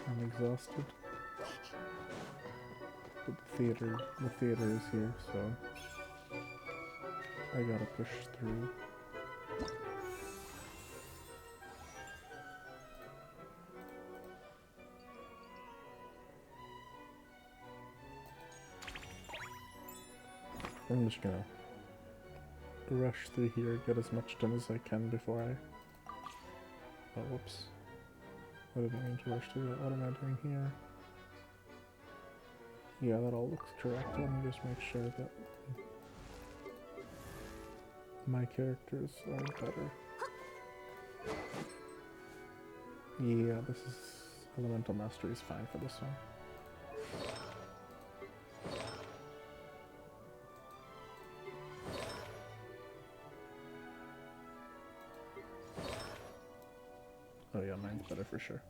I'm exhausted. But the theater is here, so I gotta push through. I'm just gonna rush through here, get as much done as I can before I... Oh, whoops. I didn't mean to rush through that. What am I doing here? Yeah, that all looks correct. Let me just make sure that my characters are better. Yeah, this is... Elemental Mastery is fine for this one. Oh yeah, mine's better for sure.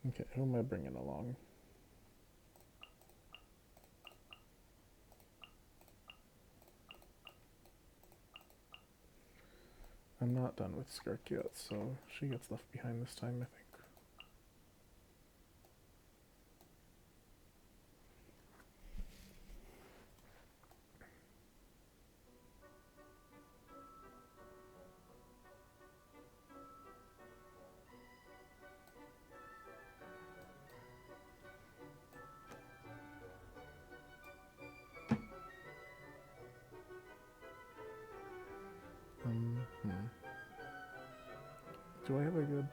Okay, who am I bringing along? I'm not done with Skirk yet, so she gets left behind this time, I think. Do I have a good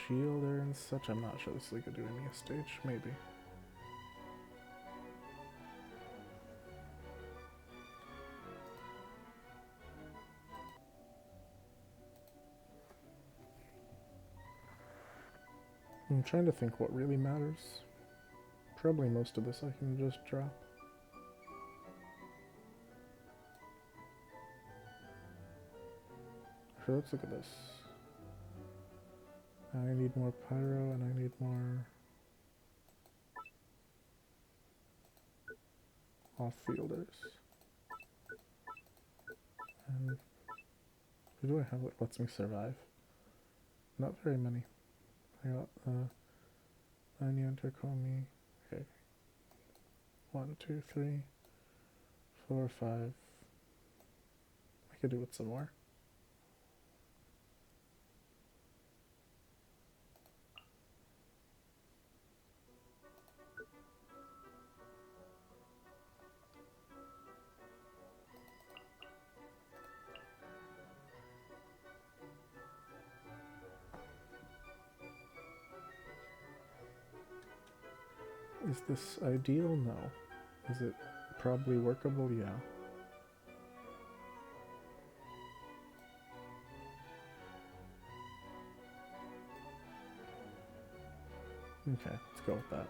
shield there and such? I'm not sure this is a good Uemia stage. Maybe. I'm trying to think what really matters. Probably most of this I can just drop. Sure, let's look at this. I need more Pyro and I need more off-fielders. And who do I have that lets me survive? Not very many. I got Onion, Komi. Okay. 1, 2, 3, 4, 5. I could do with some more. Is this ideal? No. Is it probably workable? Yeah. Okay, let's go with that.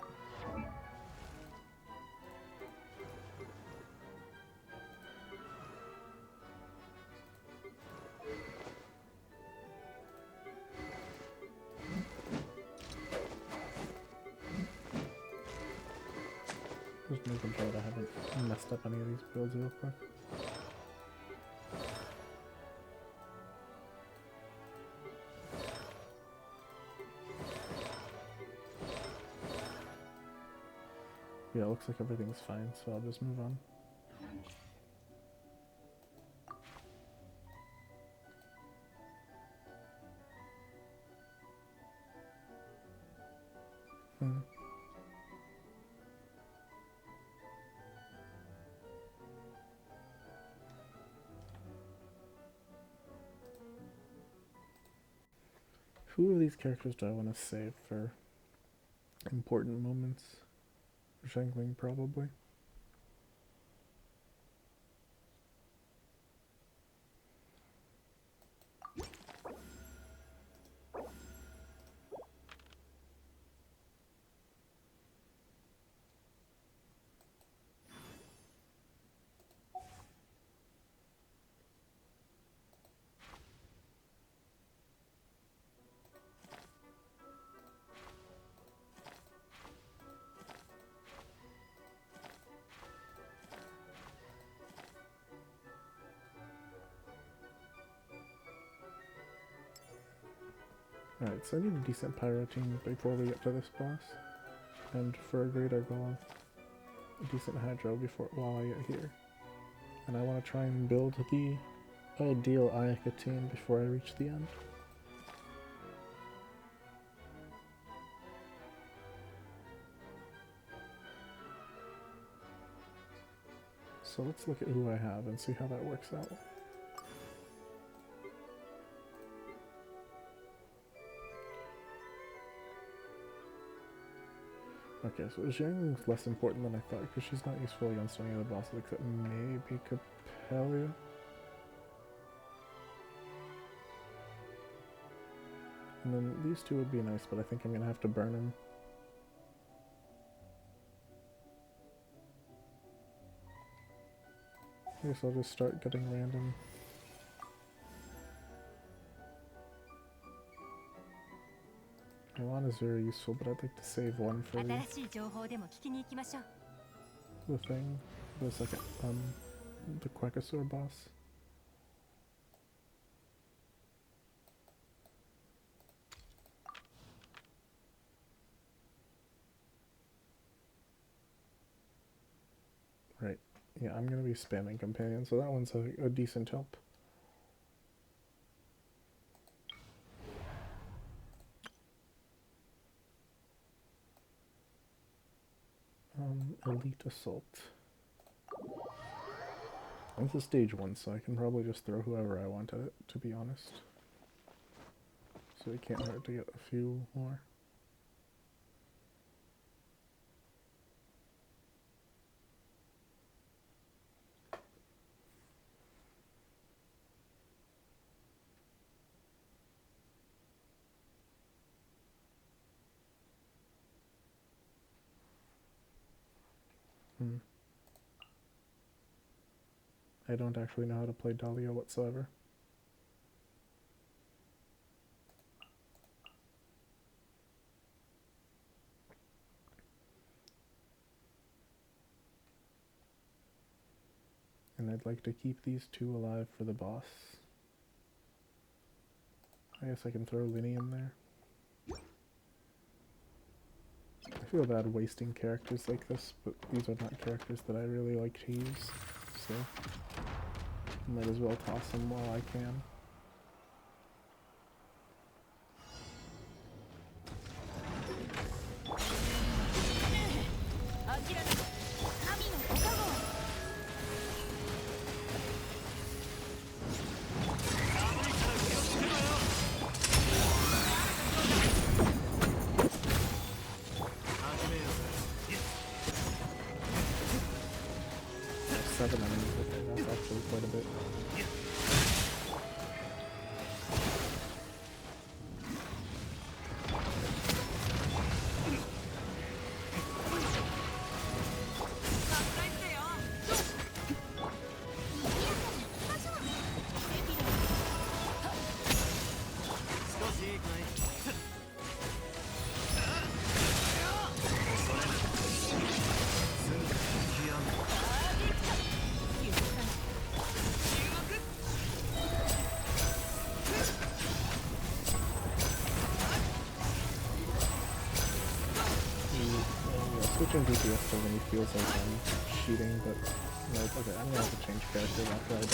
Just making sure that I haven't messed up any of these builds real quick. Yeah, it looks like everything's fine, so I'll just move on. Who of these characters do I want to save for important moments? Shangling, probably. Alright, so I need a decent Pyro team before we get to this boss. And for a greater goal, a decent Hydro before while I get here. And I want to try and build the ideal Ayaka team before I reach the end. So let's look at who I have and see how that works out. Okay, so Zhang's less important than I thought because she's not useful against any of the bosses except maybe Capella. And then these two would be nice, but I think I'm going to have to burn them. I guess I'll just start getting random. Milan is very useful, but I'd like to save one for the thing, the second, the Quacksaur boss. Right, yeah, I'm gonna be spamming companion, so that one's a decent help. Elite Assault. This is stage 1, so I can probably just throw whoever I want at it, to be honest. So it can't hurt to get a few more. I don't actually know how to play Dahlia whatsoever. And I'd like to keep these two alive for the boss. I guess I can throw Linny in there. I feel bad wasting characters like this, but these are not characters that I really like to use, so might as well toss them while I can. Seven enemies, okay, that's actually quite a bit. Switching DPS doesn't feels like I'm cheating, but like, okay, I'm gonna have to change characters after I die.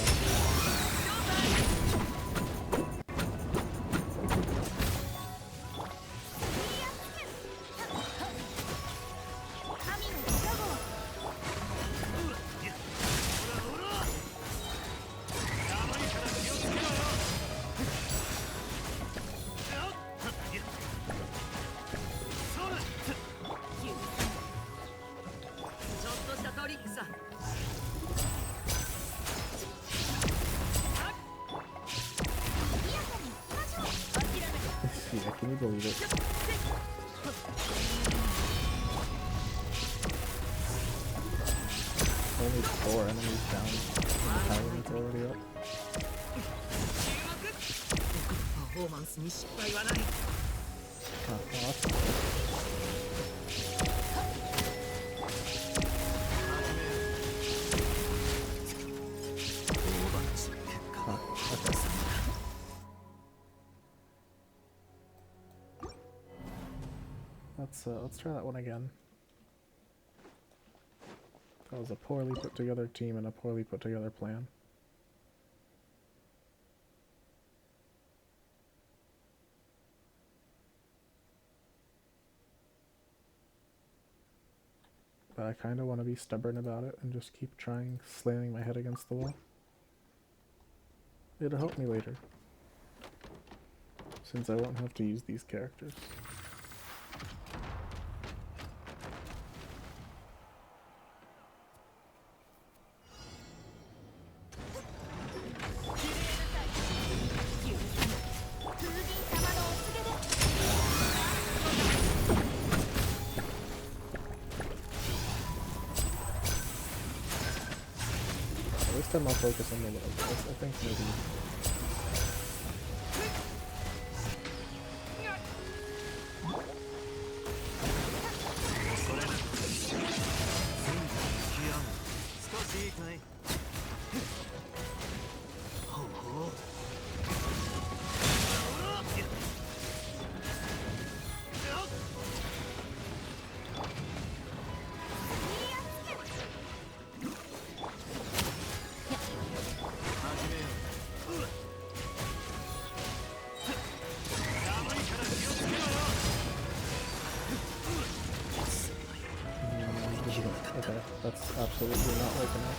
Yeah, can you believe it? Only 4 enemies down, and the Paladin's already up. Awesome. Okay. let's try that one again. That was a poorly put together team and a poorly put together plan. But I kind of want to be stubborn about it and just keep trying, slamming my head against the wall. It'll help me later, since I won't have to use these characters. This time I'll focus on the little guys. I think maybe... Okay, that's absolutely not working out.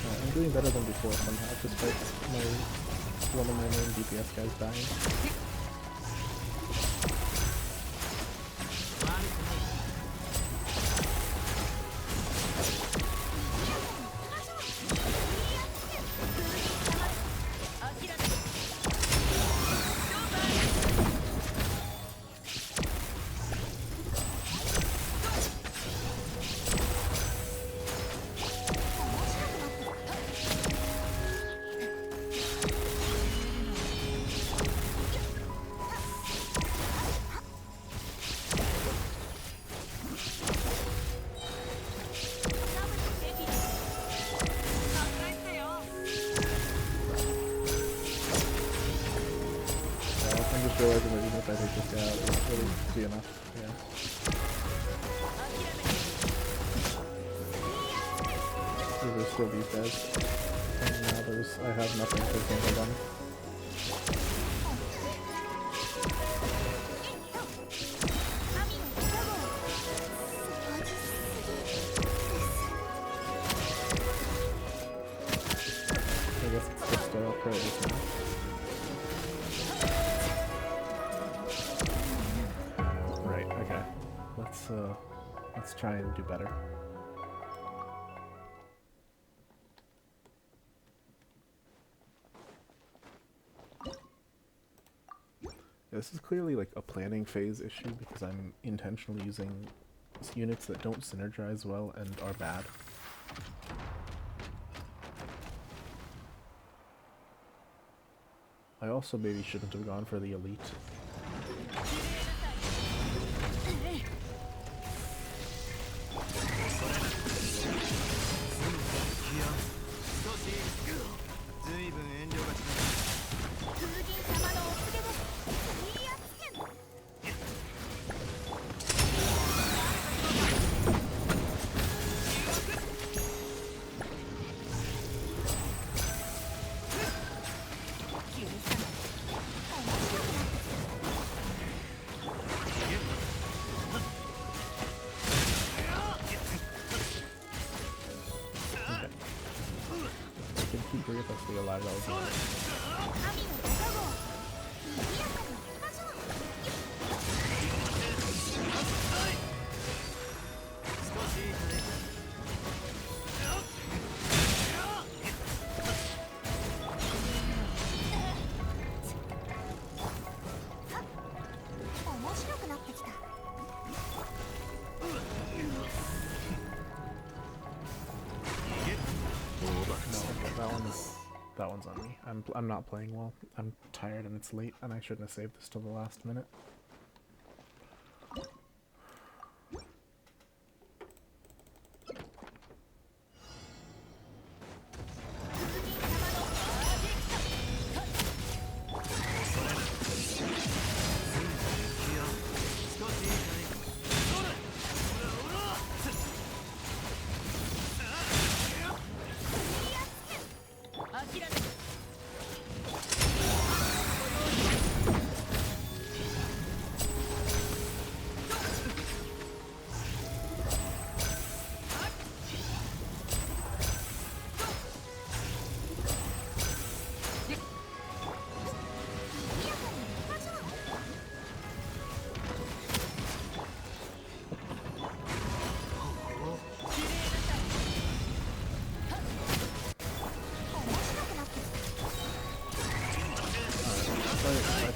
I'm doing better than before somehow, despite one of my main DPS guys dying. Realizing that even if I take this guy out, it won't really be enough. Yeah. There's still these guys. And now I have nothing to handle them. I guess it's just Cryo now. Let's try and do better. This is clearly like a planning phase issue because I'm intentionally using units that don't synergize well and are bad. I also maybe shouldn't have gone for the elite. If I stay alive, that would be depends on me. I'm not playing well. I'm tired and it's late, and I shouldn't have saved this till the last minute.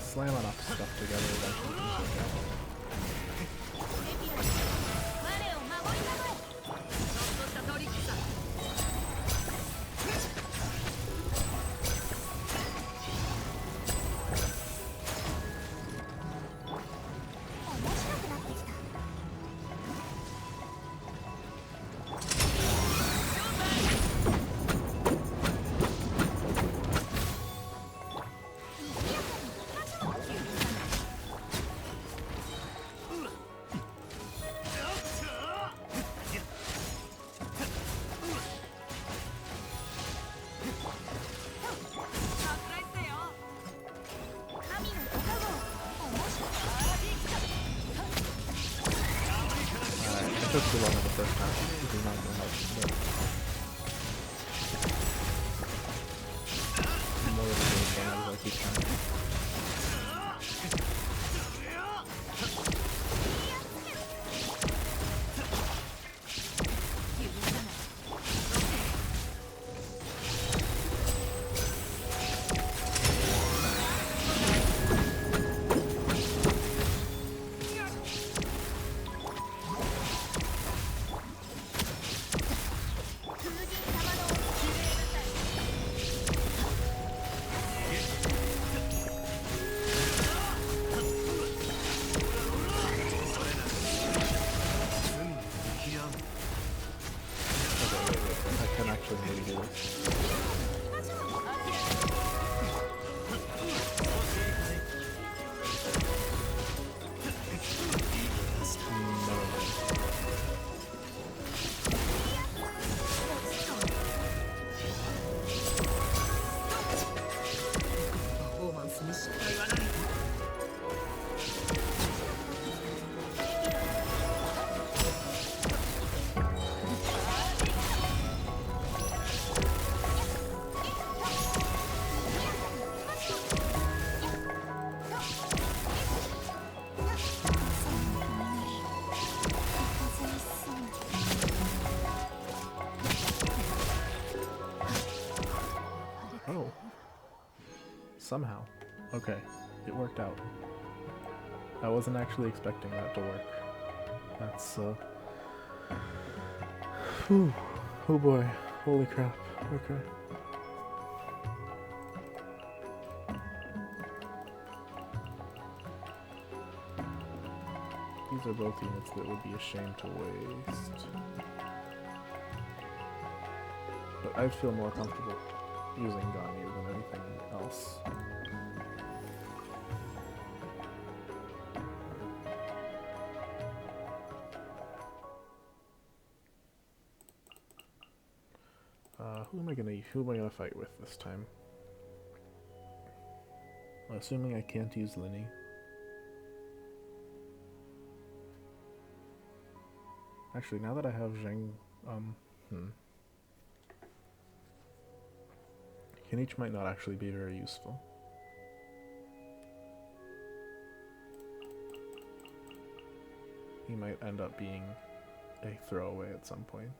Slam enough stuff together eventually. Took too long on the first time. This is not going to help. But more than anything, I was like, keep trying. Somehow. Okay, it worked out. I wasn't actually expecting that to work. That's, whew. Oh boy. Holy crap. Okay. These are both units that would be a shame to waste. But I'd feel more comfortable using Ganyu than anything else. Who am I gonna fight with this time? Assuming I can't use Linny. Actually, now that I have Zheng, Kinich might not actually be very useful. He might end up being a throwaway at some point.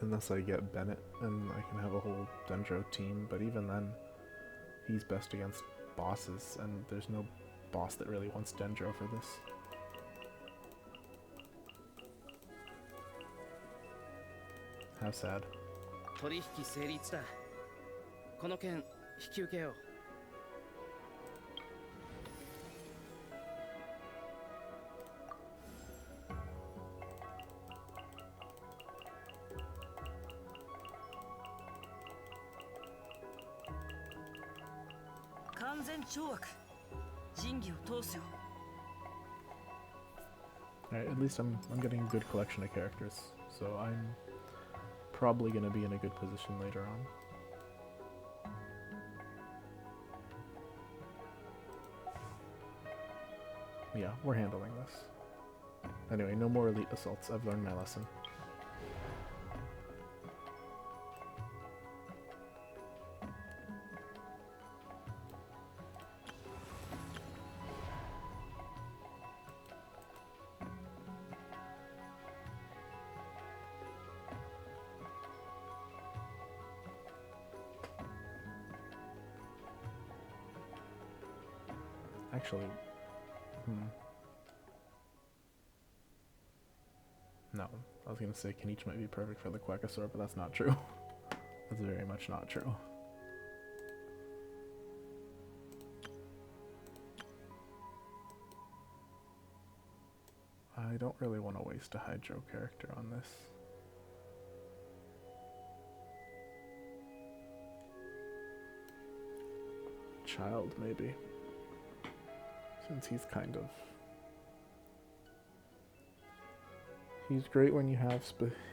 Unless I get Bennett and I can have a whole Dendro team, but even then, he's best against bosses, and there's no boss that really wants Dendro for this. How sad. 取引成立だ。この件引き受けよう。完全懲悪。仁義を通すよ。 Alright, at least I'm getting a good collection of characters, so I'm probably going to be in a good position later on. Yeah, we're handling this. Anyway, no more elite assaults. I've learned my lesson. Actually, no. I was gonna say Kenichi might be perfect for the Quackosaur, but that's not true. That's very much not true. I don't really want to waste a Hydro character on this. Child, maybe. Since he's kind of... He's great when you have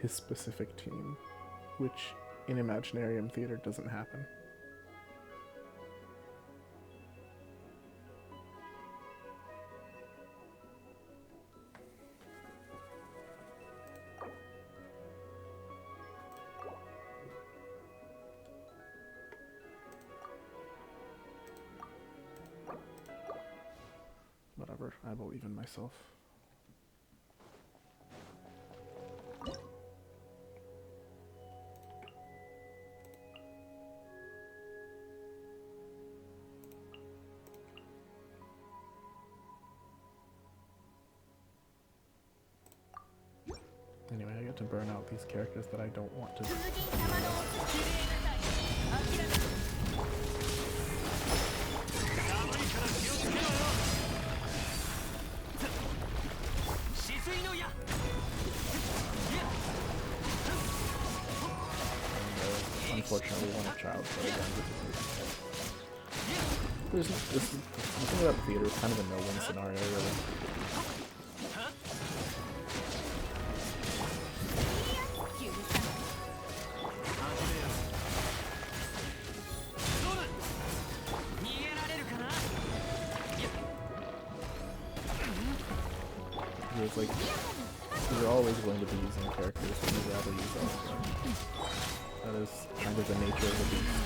his specific team, which in Imaginarium Theater doesn't happen. Whatever, I believe in myself. Anyway, I get to burn out these characters that I don't want to. Unfortunately, one a child, but again, the thing about the theater is kind of a no-win scenario, really. It's like, you're always going to be using characters that you'd rather use elsewhere. That is kind of the nature of the beast.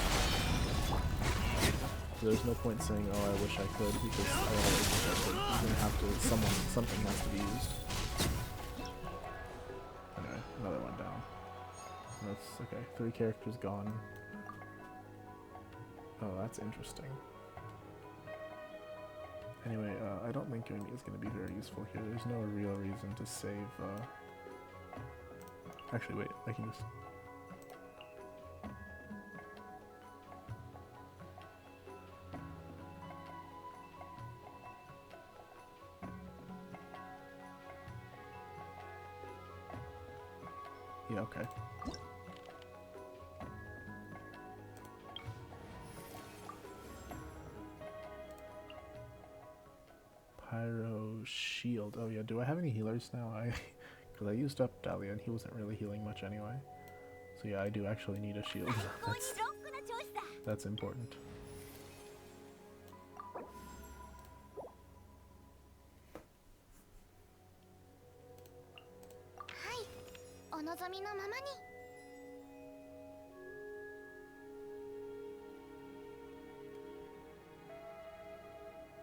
So there's no point saying, oh, I wish I could, because I always wish I could. You're gonna have to, something has to be used. Anyway, another one down. And that's, okay, 3 characters gone. Oh, that's interesting. Anyway, I don't think Yomi is going to be very useful here. There's no real reason to save, Actually, wait, I can just... Yeah, okay. Pyro shield. Oh yeah, do I have any healers now? Because I used up Dahlia and he wasn't really healing much anyway. So yeah, I do actually need a shield. That's important.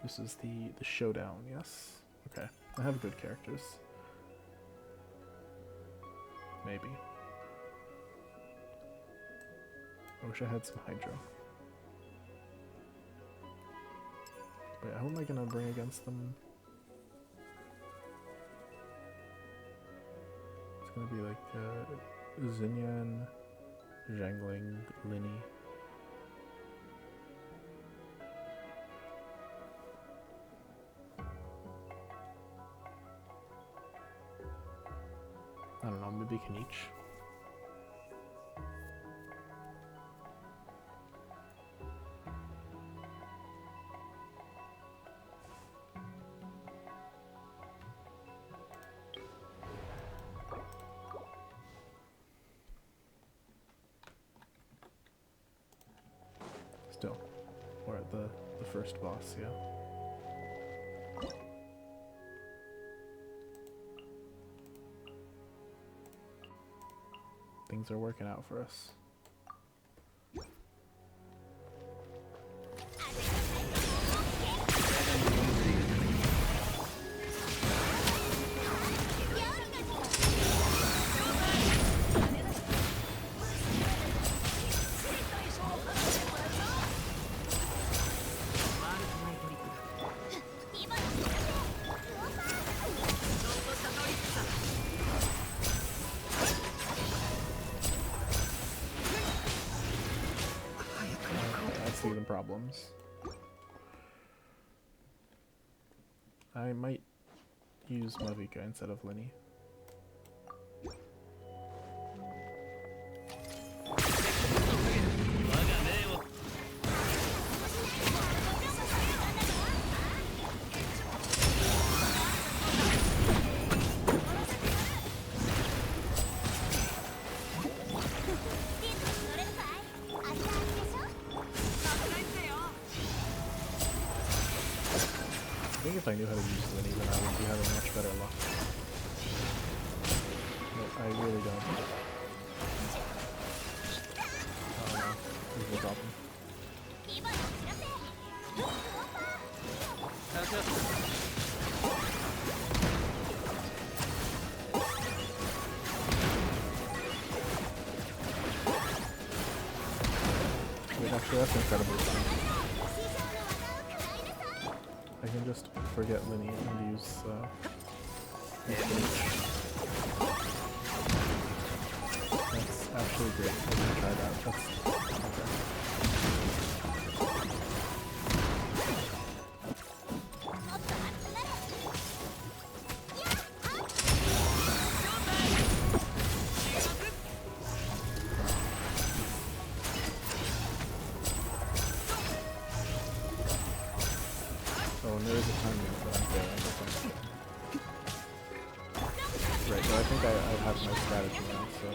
This is the showdown, yes? Okay, I have good characters. Maybe. I wish I had some Hydro. Wait, who am I gonna bring against them? It's gonna be like Xinyan, jangling Linny. I don't know, maybe can each. Still, we're at the first boss, yeah. Things are working out for us. See the problems. I might use Mavika instead of Linny. I think if I knew how to use Linny, then I would be having much better luck. But I really don't. Oh no, this is a problem. Wait, actually that's incredibly fun. I can just forget Linny and use That's actually great. I can try that. That's okay. Oh, and there is a time limit that I'm failing. Right, but I think I have my strategy now, so...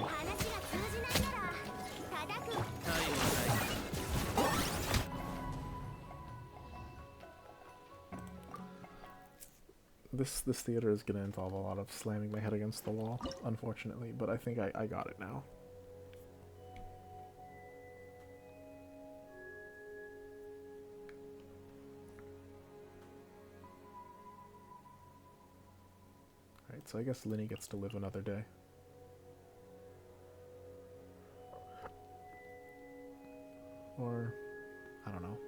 This theater is going to involve a lot of slamming my head against the wall, unfortunately, but I think I got it now. Alright, so I guess Linny gets to live another day. Or, I don't know.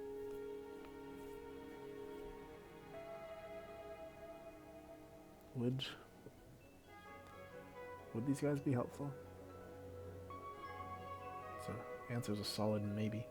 Would these guys be helpful? So, answer's a solid maybe.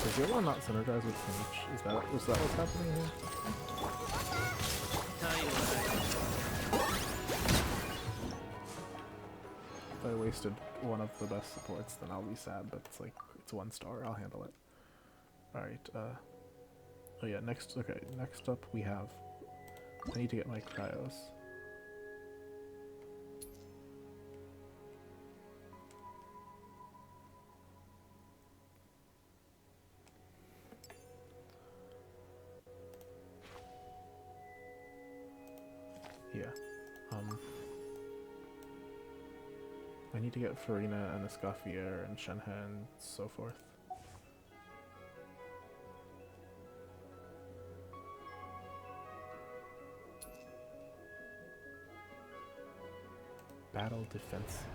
Does Yolo not synergize with Finch? Was that what's happening here? I wasted one of the best supports, then I'll be sad, but it's like, it's 1 star, I'll handle it. Alright, oh yeah, next up we have, I need to get my Cryos. Yeah, I need to get Farina and Escoffier and Shenhe and so forth. Battle defense sequence.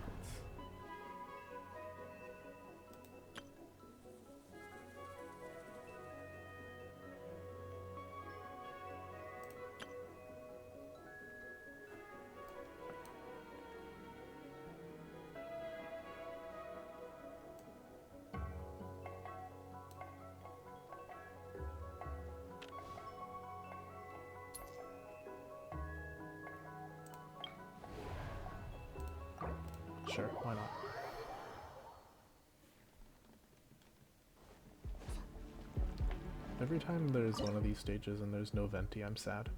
Sure, why not? Every time there's one of these stages and there's no Venti, I'm sad.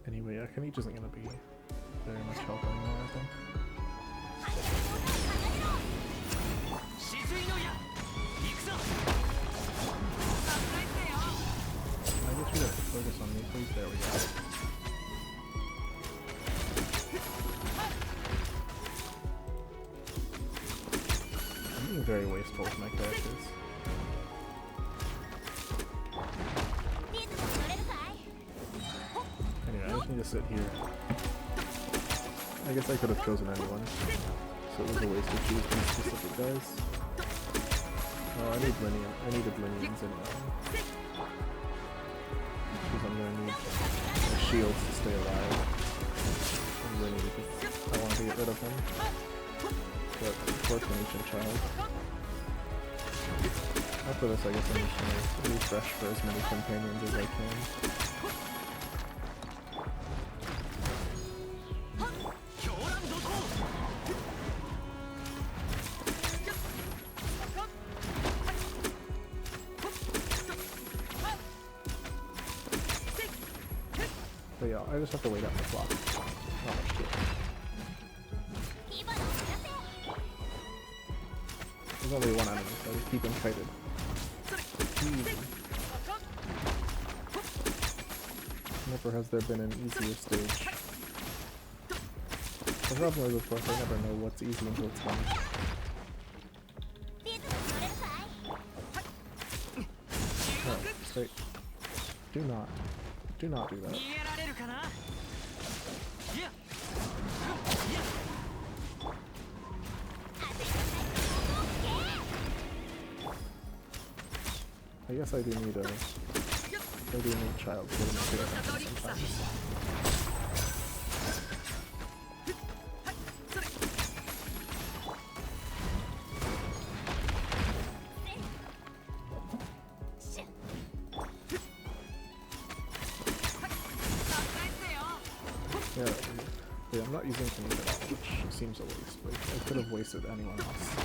Anyway, Akane isn't gonna be very much help anymore, I think. I get you to focus on me, please. There we go. I'm being very wasteful with my characters. Anyway, I just need to sit here. I guess I could have chosen anyone, so it was a waste to choose these specific guys. Oh, I needed Linians anyway. Because I'm gonna need my shields to stay alive. And Linny, because I want to get rid of him. But unfortunately, child. After this, I guess I'm just gonna refresh for as many companions as I can. But yeah, I just have to wait out the clock. Not much to it. There's only one enemy, so I just keep him kited. Never has there been an easier stage. The problem is, of course, I never know what's easy until it's done. No, stay. Do not do that. I guess I do need child to pay attention sometimes. Yeah, I'm not using Kanika at all, which seems a waste. Like, I could have wasted anyone else.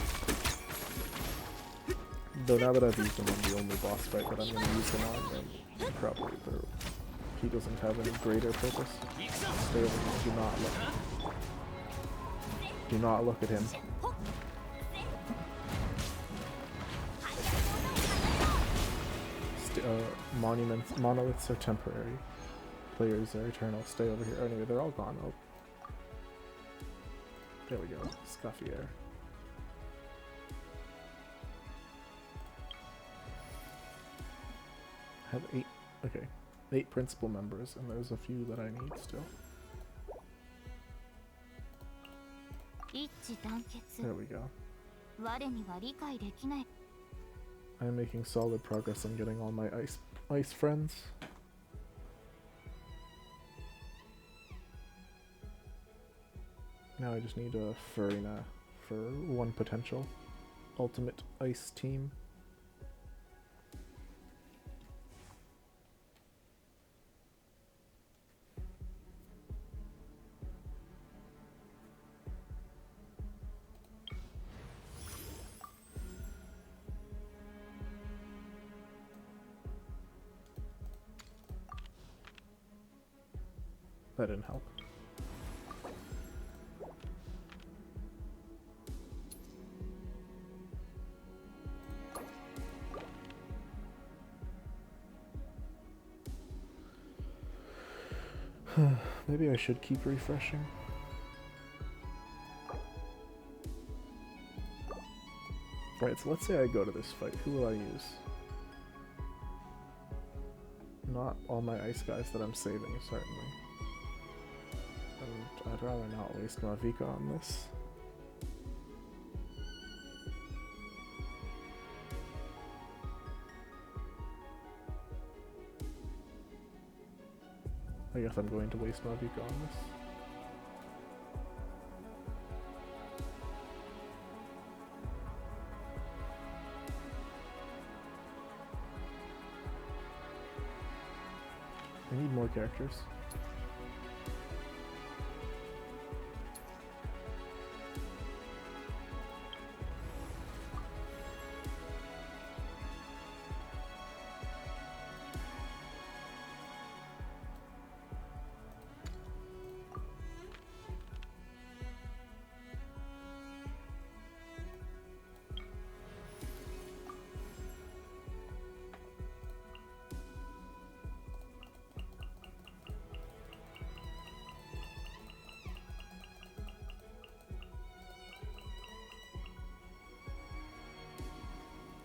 Though now that I've used him on the only boss fight that I'm going to use him on, then probably he doesn't have any greater purpose. Stay over here. Do not look. Do not look at him. Monoliths are temporary. Players are eternal. Stay over here. Anyway, they're all gone. Oh. There we go. Scuffier. I have 8. Okay. 8 principal members, and there's a few that I need still. There we go. I'm making solid progress on getting all my ice friends. Now I just need a Furina for one potential ultimate ice team. That didn't help. Maybe I should keep refreshing. Right, so let's say I go to this fight. Who will I use? Not all my ice guys that I'm saving, certainly. And I'd rather not waste Mavika on this. I guess I'm going to waste Mavika on this. I need more characters.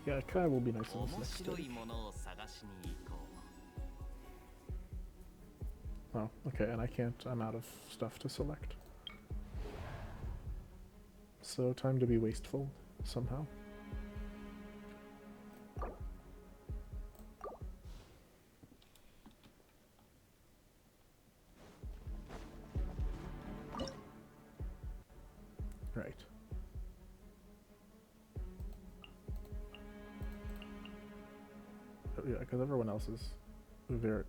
Yeah, it kind of will be nice on this next stage. Oh, okay, and I can't, I'm out of stuff to select. So time to be wasteful, somehow. Right. Yeah, because everyone else is very...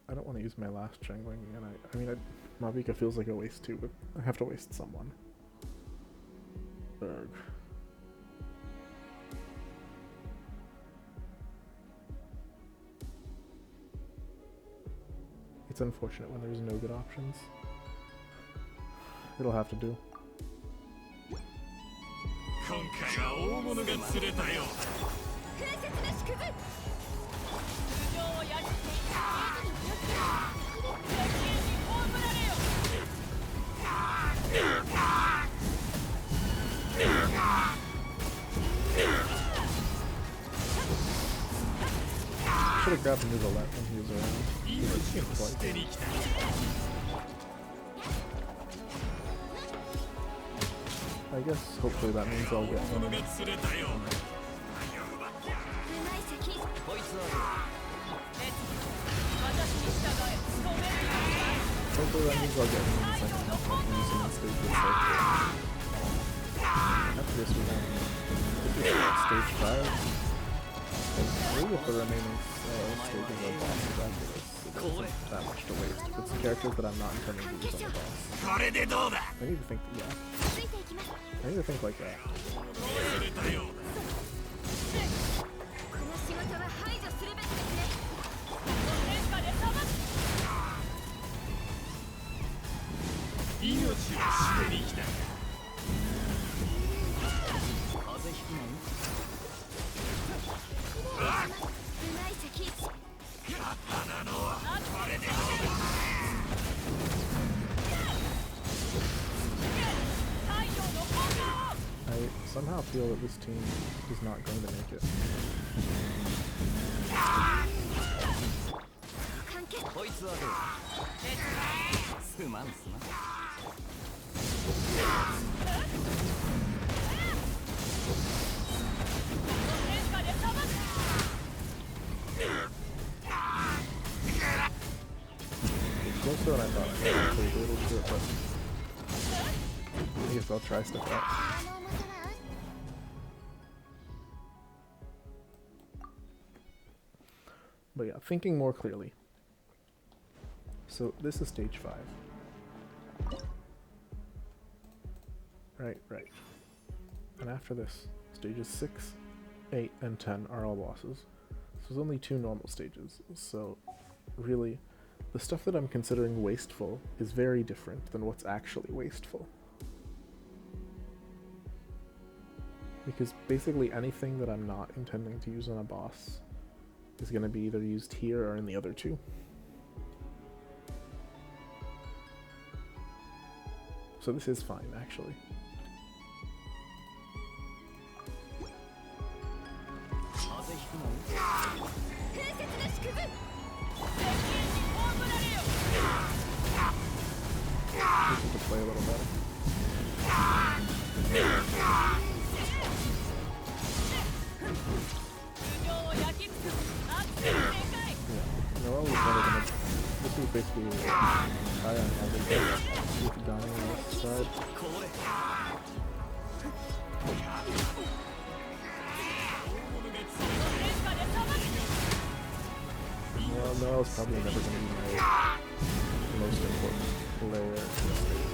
I don't want to use my last Changling, and I mean, Mavika feels like a waste too, but I have to waste someone. Berg. It's unfortunate when there's no good options. It'll have to do. Should have grabbed Nicolette when he was around. I guess hopefully that means I'll get one. Hopefully that means I'll get one in the second half. Using on stages like after this we have stage 5. And with the remaining stages of bosses after this, it isn't that much to waste. It's characters that I'm not intending to use on the boss. I need to think, yeah. I need to think like that. I somehow feel that this team is not going to make it. closer than I thought I would actually be able to do it, but I guess I'll try stuff out. But yeah, thinking more clearly. So this is stage 5. Right. And after this, stages 6, 8, and 10 are all bosses. So there's only 2 normal stages. So really, the stuff that I'm considering wasteful is very different than what's actually wasteful. Because basically anything that I'm not intending to use on a boss is going to be either used here or in the other 2. So this is fine, actually. This is to play a little better. Yeah, no, this is basically Pyro and everything with Donnie on this side. Well, no, it's probably never going to be my most important player in this stage.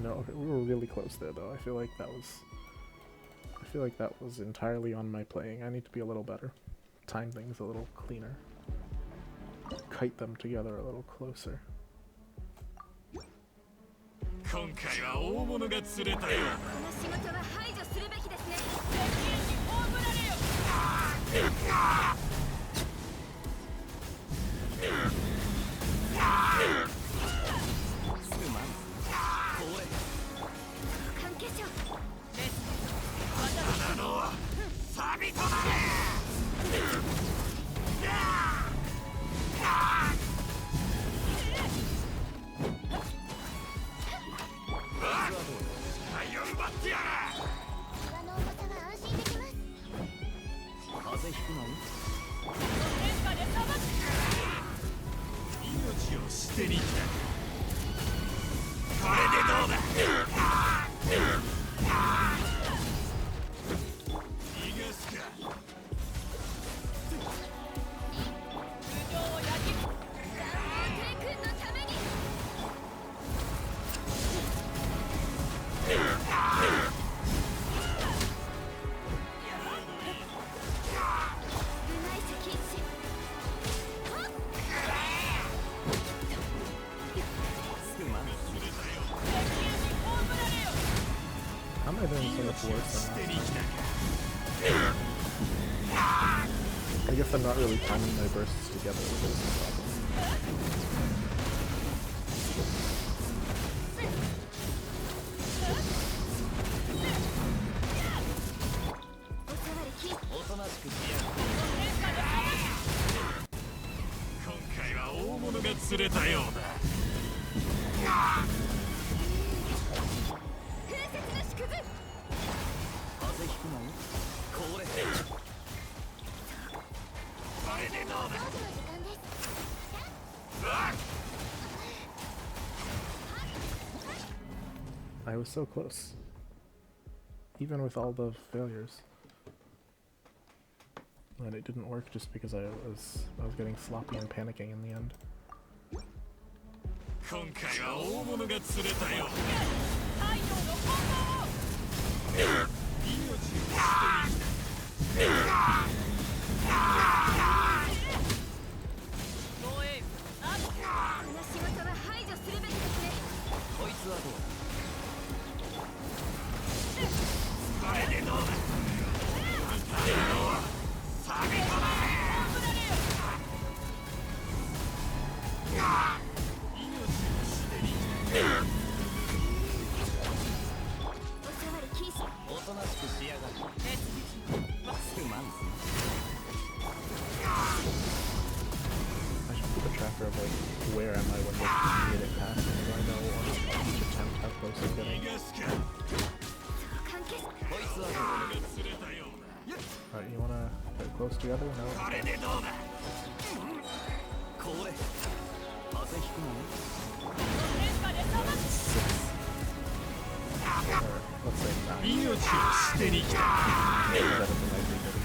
No, okay, we were really close there though. I feel like that was entirely on my playing. I need to be a little better. Time things a little cleaner. Kite them together a little closer. How am I doing so much worse than last time? I guess I'm not really timing my bursts together, which is the problem. I was so close. Even with all the failures. And it didn't work just because I was getting sloppy and panicking in the end. I should keep a tracker of like where am I when they get it past me, so I know on each attempt how close I'm getting. Alright, you wanna get close together? No? Or, let's say 9. Better than my dignity.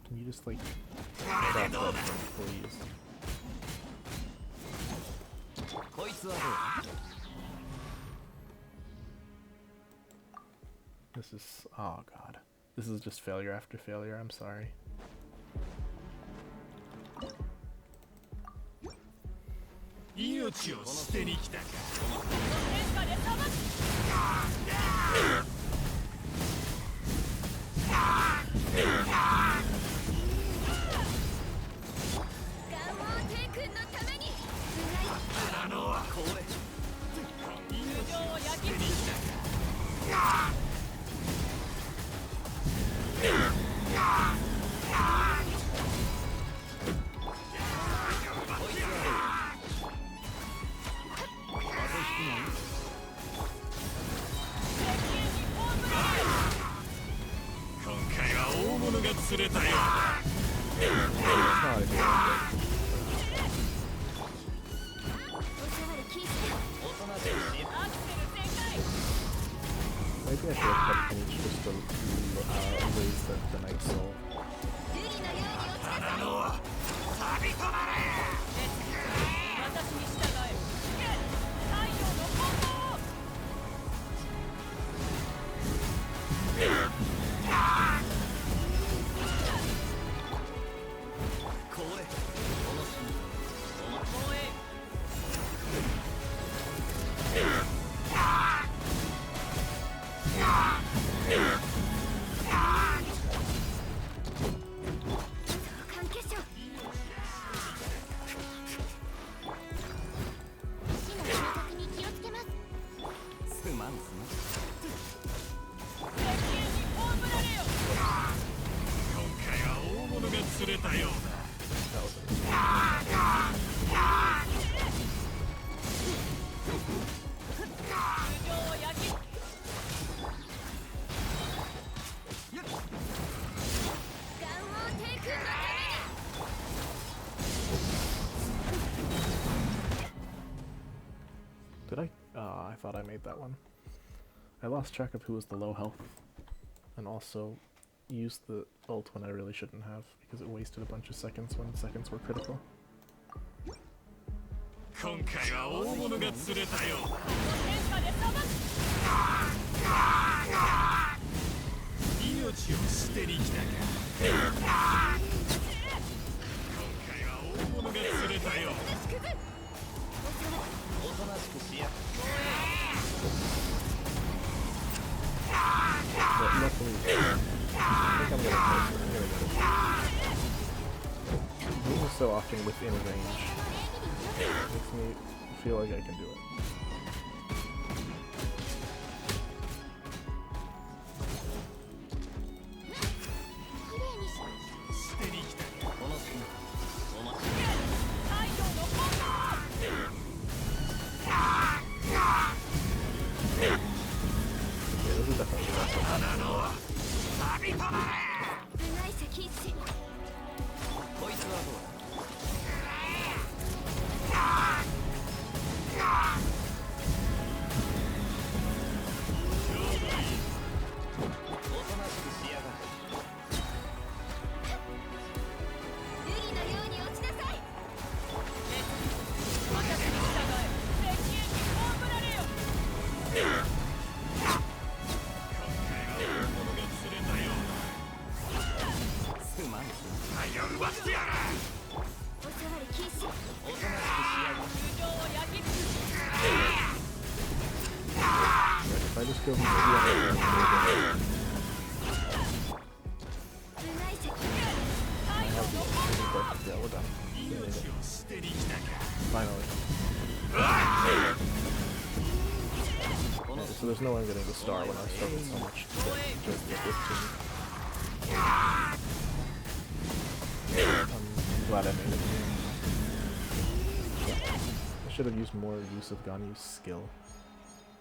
Can you just like drop that thing, please? This is, oh god. This is just failure after failure, I'm sorry. Maybe I should have kept Page just to raise the Night Soul. Did I? I thought I made that one. I lost track of who was the low health, and also used the ult when I really shouldn't have, because it wasted a bunch of seconds when seconds were critical. I think I'm getting closer. I'm gonna get it. Moving so often within range makes me feel like I can do it. If I just go from the yeah, we're done. Finally. Okay, so there's no way I'm getting the star when I struggled so much to just get this team. I'm glad I made it. I should have used more use of Ganyu's skill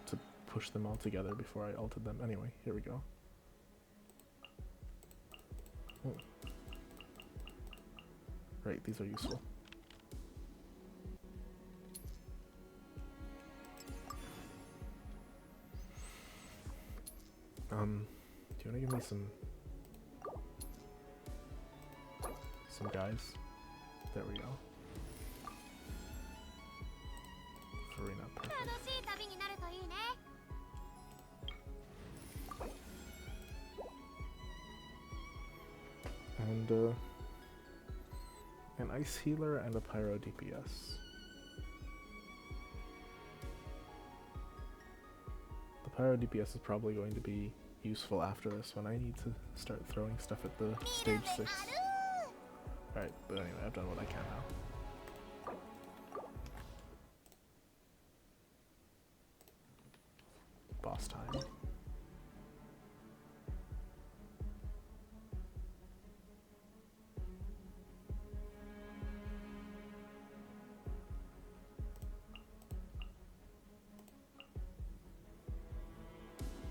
to push them all together before I ulted them. Anyway, here we go. Oh. Right, these are useful. Do you want to give me some guys? There we go. Farina, perfect. And an ice healer and a pyro DPS. The pyro DPS is probably going to be useful after this when I need to start throwing stuff at the stage 6. Alright, but anyway, I've done what I can now. Boss time.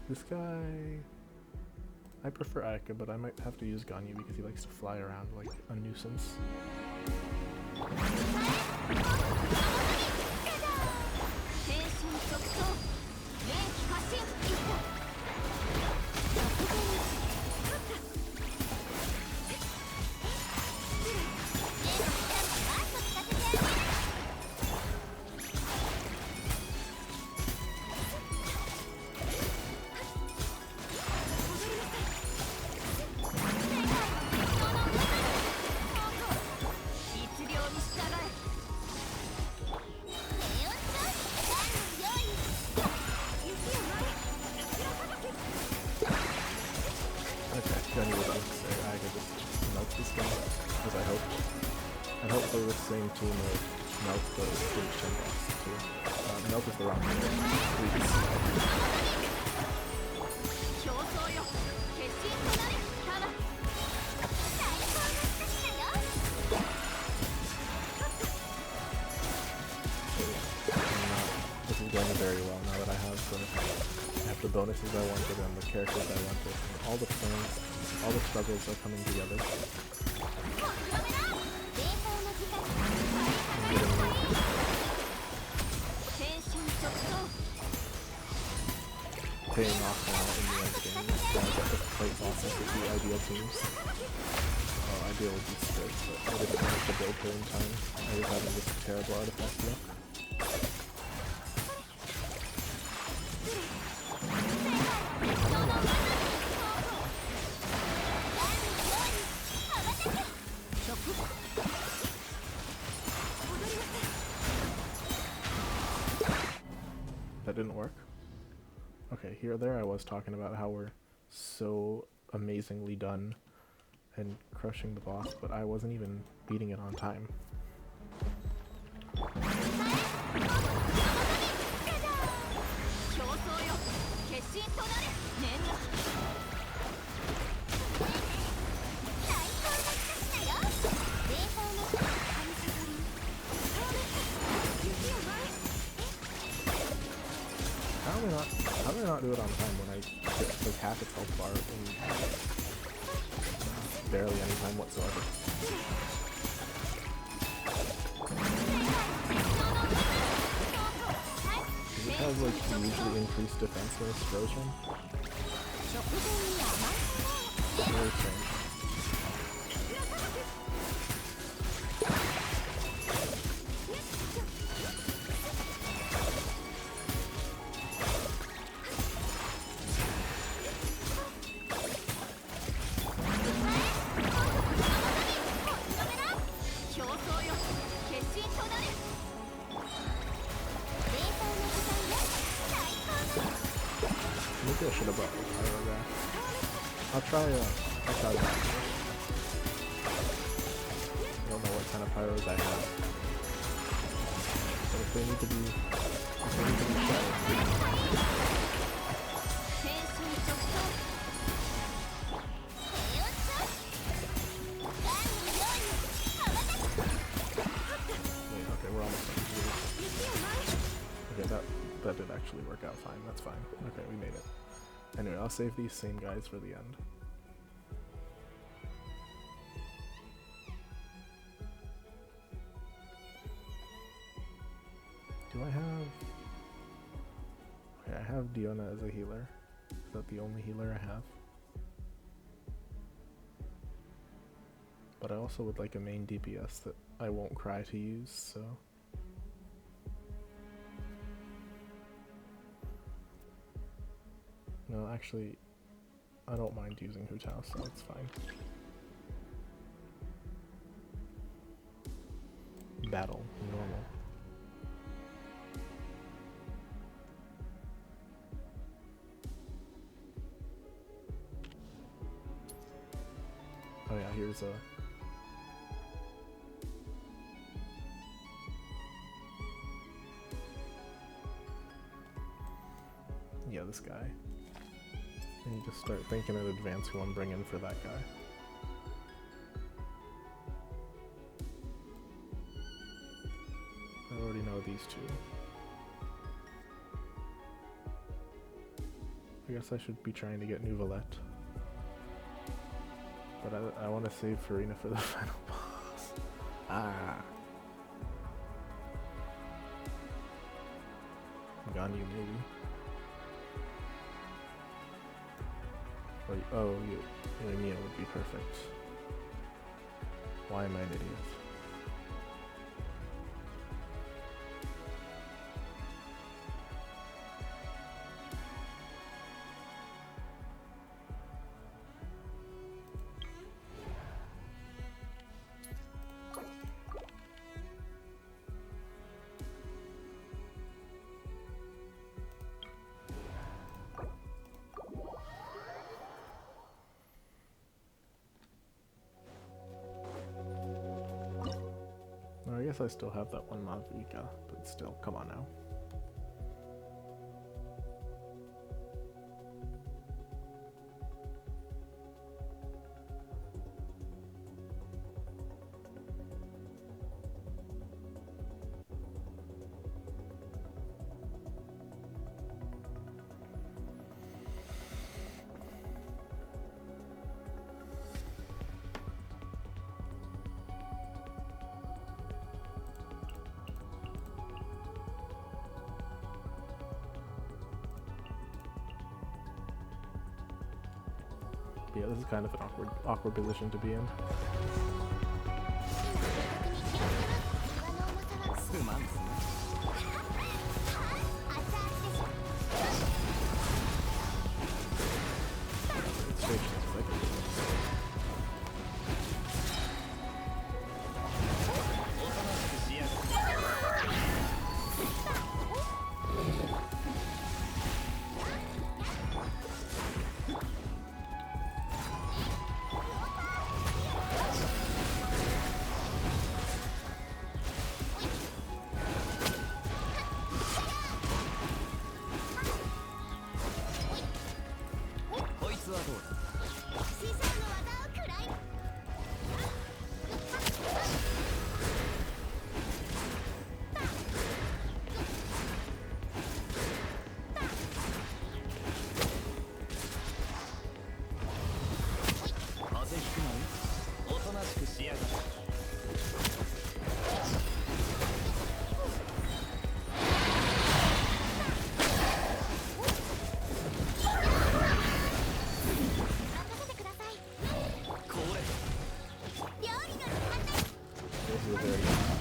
This guy... I prefer Aika, but I might have to use Ganyu because he likes to fly around like a nuisance. Same team will melt the Genshin boss too. Melt is the wrong word. Please. This is going very well now that I have the bonuses I wanted and the characters I wanted. All the plans, all the struggles are coming together. Paying off now in the end game. So I get to play bosses with the ideal teams. Ideal would be good, but I didn't manage to build her in time. I was having this terrible artifact luck. That didn't work. Okay, there I was talking about how we're so amazingly done and crushing the boss, but I wasn't even beating it on time. How do I not do it on time when I get like half its health bar and barely any time whatsoever? Does it have like usually increased defense when it's frozen? Very strange. Maybe I should have brought the Pyro back. I'll try that. I don't know what kind of Pyros I have. But if they need to be shattered. Wait, okay, we're almost done. Okay, that did actually work out fine. That's fine. Okay, we made it. Anyway, I'll save these same guys for the end. Do I have... Okay, I have Diona as a healer. Is that the only healer I have? But I also would like a main DPS that I won't cry to use, so... No, actually, I don't mind using Hu Tao, so it's fine. Battle, normal. Oh yeah, here's a... Yeah, this guy. I need to start thinking in advance who I'm bringing for that guy. I already know these two. I guess I should be trying to get Nouvelette. But I want to save Farina for the final boss. Ah. Ganyu maybe. Oh, Yoimiya would be perfect. Why am I an idiot? I guess I still have that one Mavuika, but still, come on now. Yeah, this is kind of an awkward position to be in.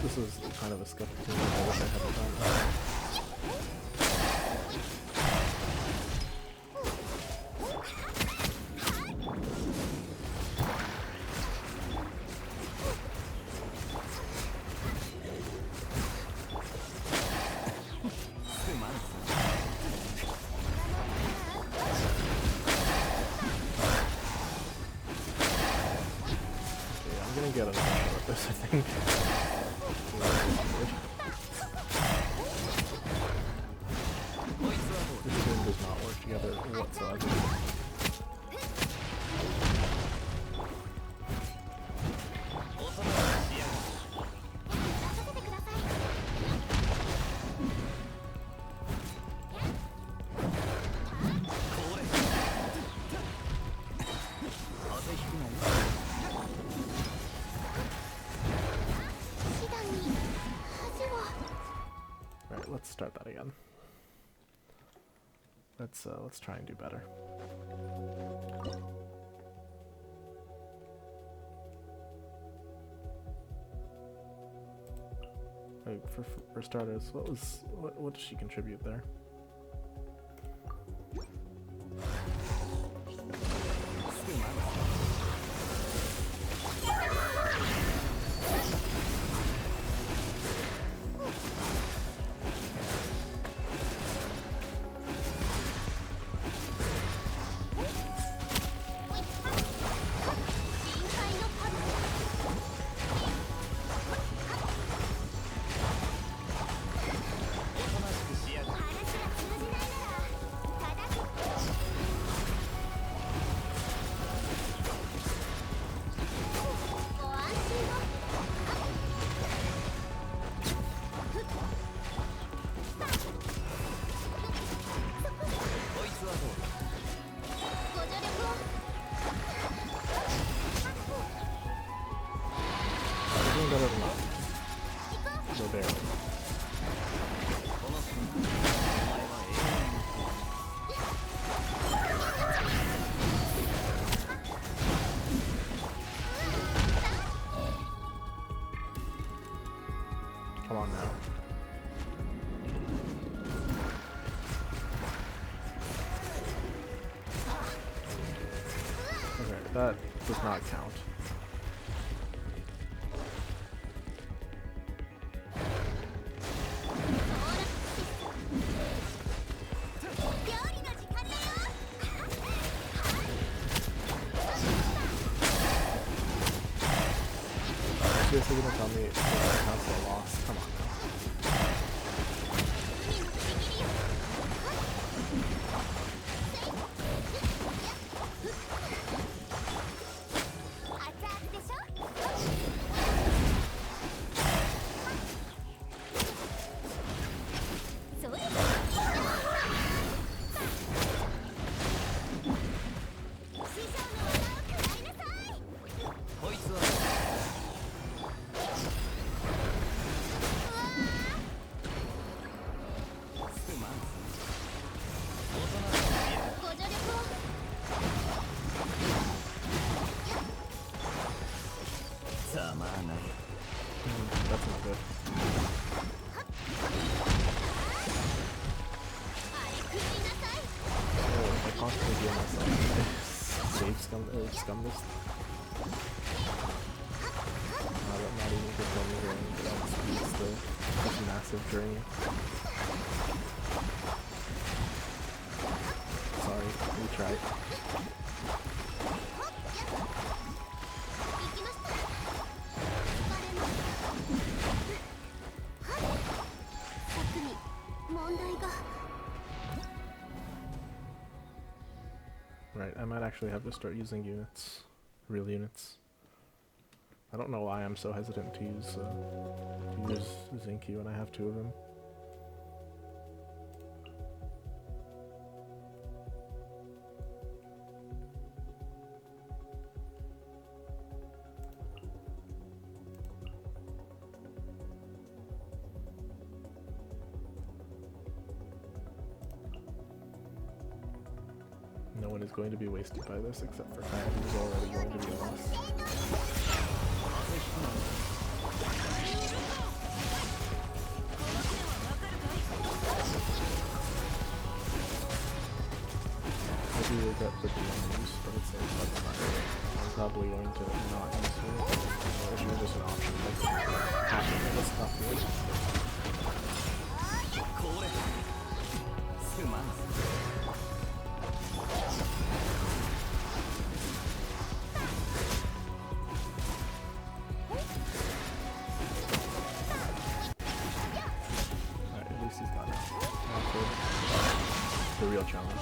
This is kind of a skeptical thing. I wish I hadn't done that. Get another shot at this, I think. This game does not work together whatsoever. Let's start that again. Let's try and do better. Like for starters, what did she contribute there? Come on now. Okay, that does not count. Seriously gonna tell me that counts a loss? Come on now. That's not good. Oh, I constantly heal myself. Save scum list. Not even good for me here, but that speeds the massive drain. Sorry, we tried. Right, I might actually have to start using units. Real units. I don't know why I'm so hesitant to use Zinky when I have two of them. No one is going to be wasted by this except for Kyle, who's already going to be a loss. I do regret putting on use, but it's like, doesn't matter. I'm probably going to not use her. Or she was just an option, like hacking this stuff here. The real challenge.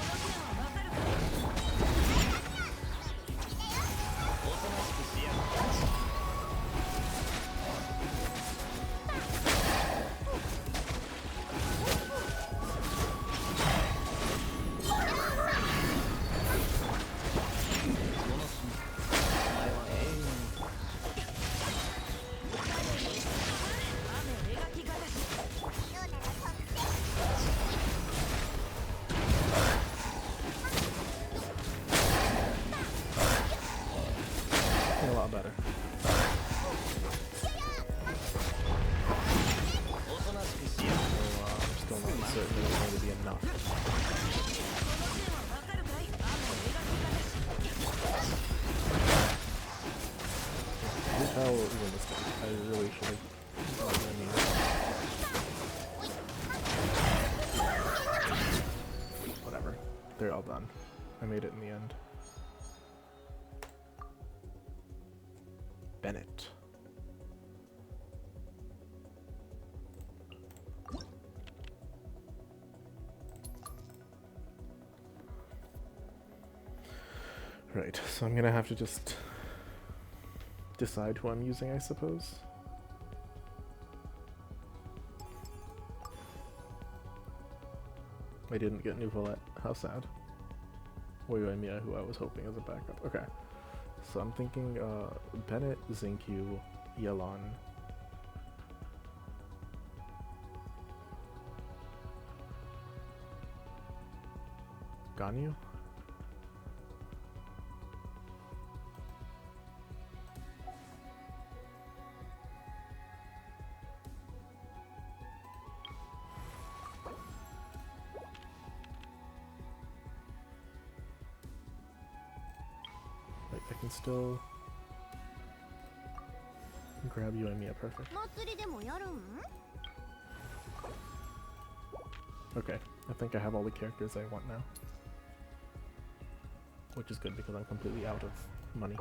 A lot better. I'm still not certain it's going to be enough. This is how it was a mistake. I really should have done whatever. They're all done. I made it in the end. Bennett. Right, so I'm gonna have to just decide who I'm using, I suppose. I didn't get New Valette. How sad. Oyoemiya, who I was hoping as a backup. Okay. So I'm thinking Bennett, Zinkyu, Yelan. Ganyu? I can still grab Oyoemiya, perfect. Okay, I think I have all the characters I want now. Which is good because I'm completely out of money.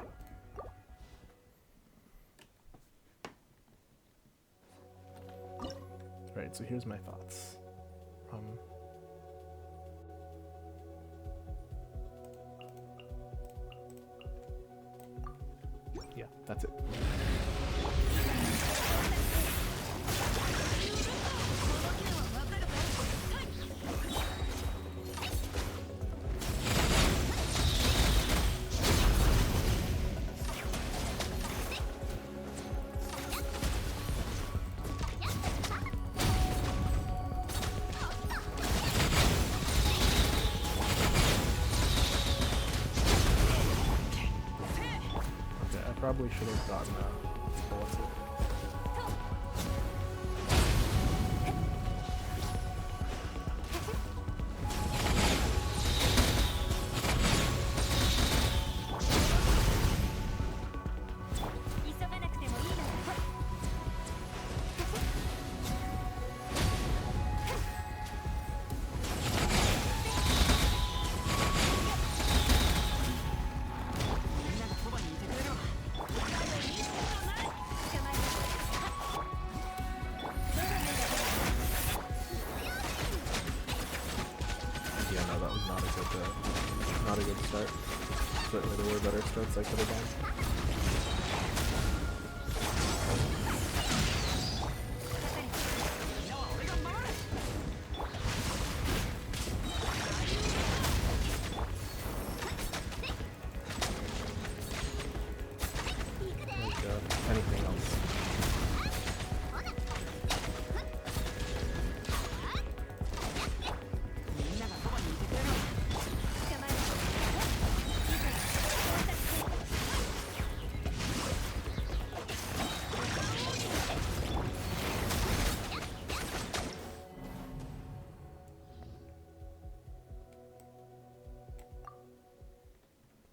Right, so here's my thoughts. Yeah, that's it. Probably should have gotten what's it? start. Certainly there were better starts I could have done. Anything else?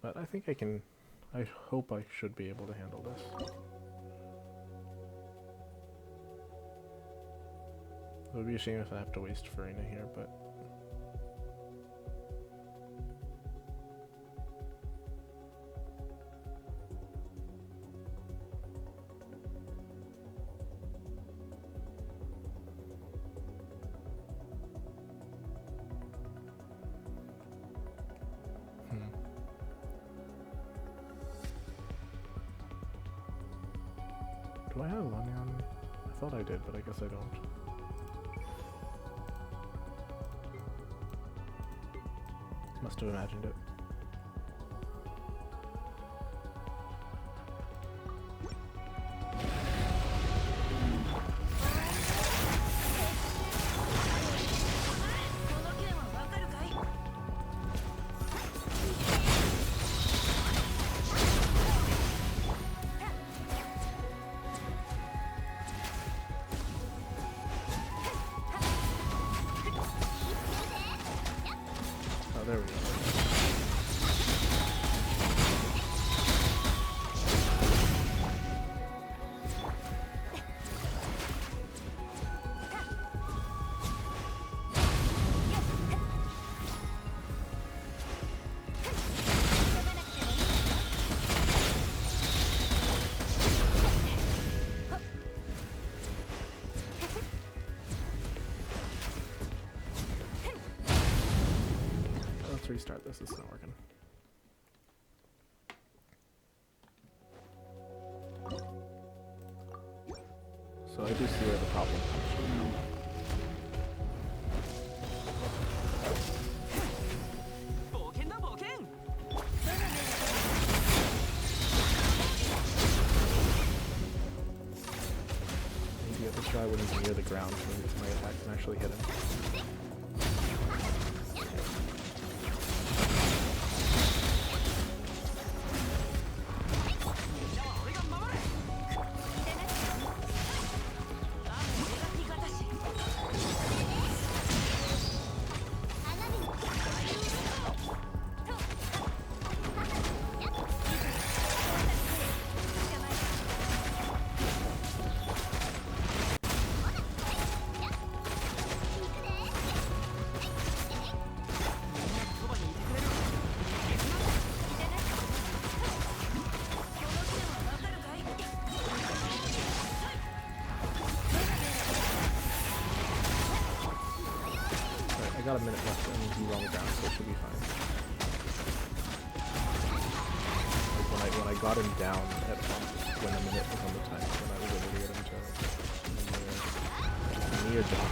But I think I can, I hope I should be able to handle this. It would be a shame if I have to waste Farina here, but... Do I have Lanyon? I thought I did, but I guess I don't. Must have imagined it. Oh, there we go. Let's restart this. It's not working. So I do see where the problem comes from now. Maybe I have to try when he's near the ground so maybe my attack can actually hit him. I got a minute left and he's on the ground, so it should be fine. Like when I got him down at when a minute was on the timer, when I was able to get him to near down.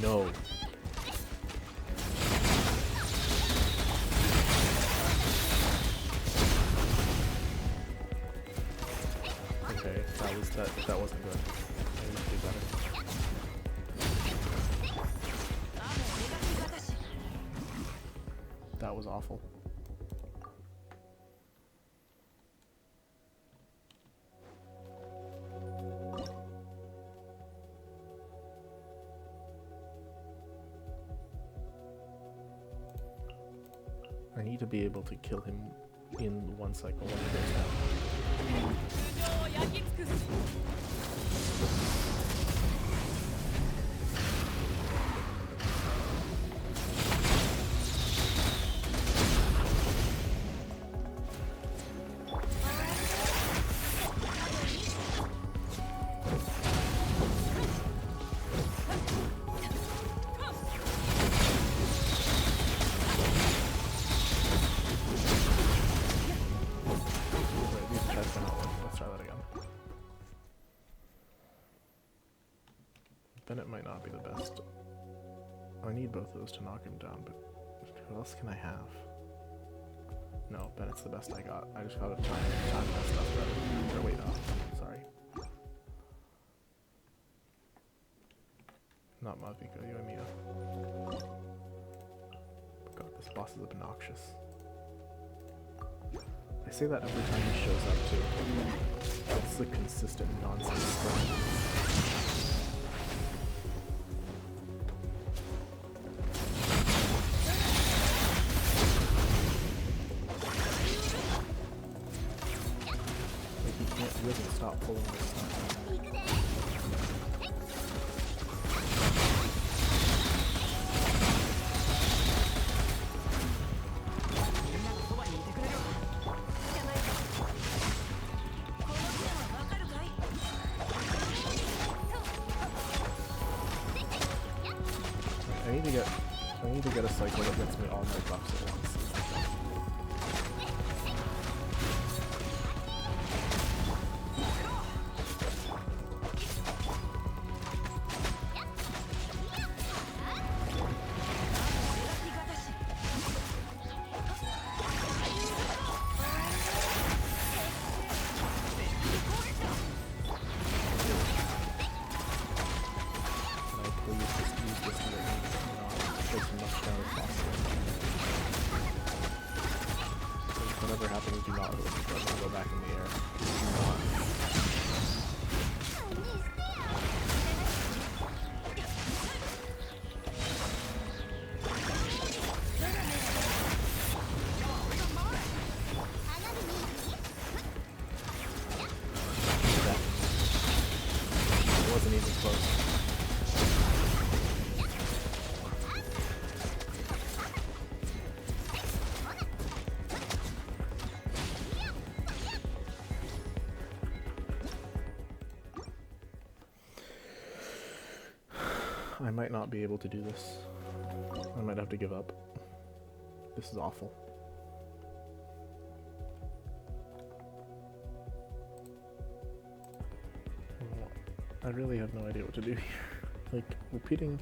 No. Okay, that wasn't good. I need to do better. That was awful. I need to be able to kill him in one cycle when he goes down. Bennett might not be the best. I need both of those to knock him down, but who else can I have? No, Bennett's the best I got. I just got a time messed up rather. Or wait, sorry. Not Mavika, Yoimiya. God, this boss is obnoxious. I say that every time he shows up too. It's the consistent nonsense stuff. He doesn't stop pulling this stuff. I need to get a cycle that gets me all my buffs at once. Whatever happens, do not really go back in the air. It wasn't even close. I might not be able to do this. I might have to give up. This is awful. I really have no idea what to do here. Like, repeating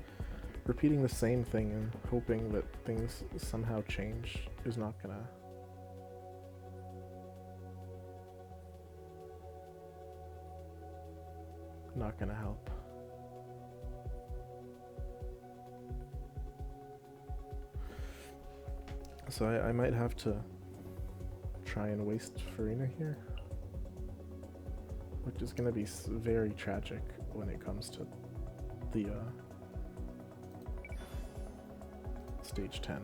the same thing and hoping that things somehow change is not gonna help. So I might have to try and waste Farina here, which is going to be very tragic when it comes to the stage 10.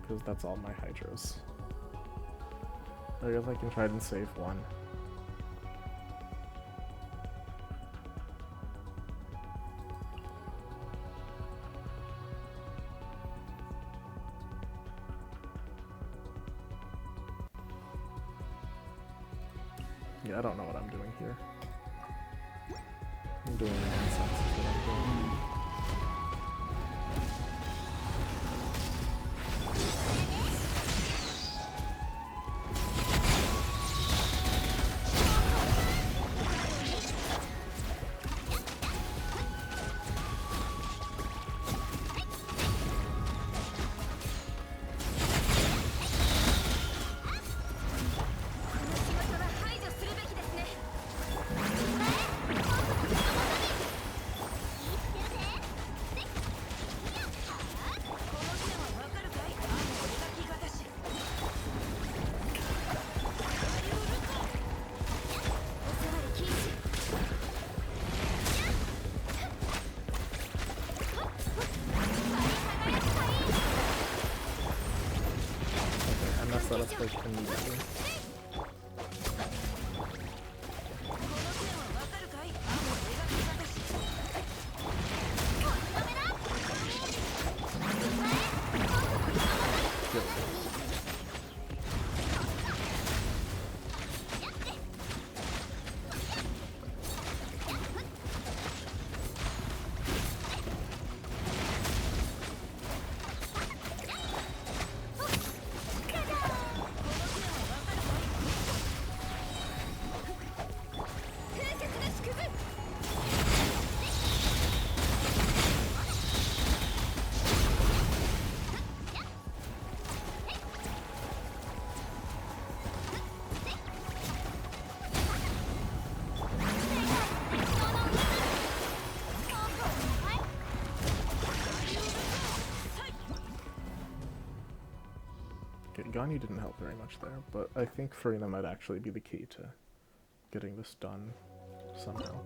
Because that's all my hydros. I guess I can try and save one. Yeah, I don't know what I'm doing here. I'm doing nonsense is what I'm doing. That up like immediately. Ganyu didn't help very much there, but I think Farina might actually be the key to getting this done somehow.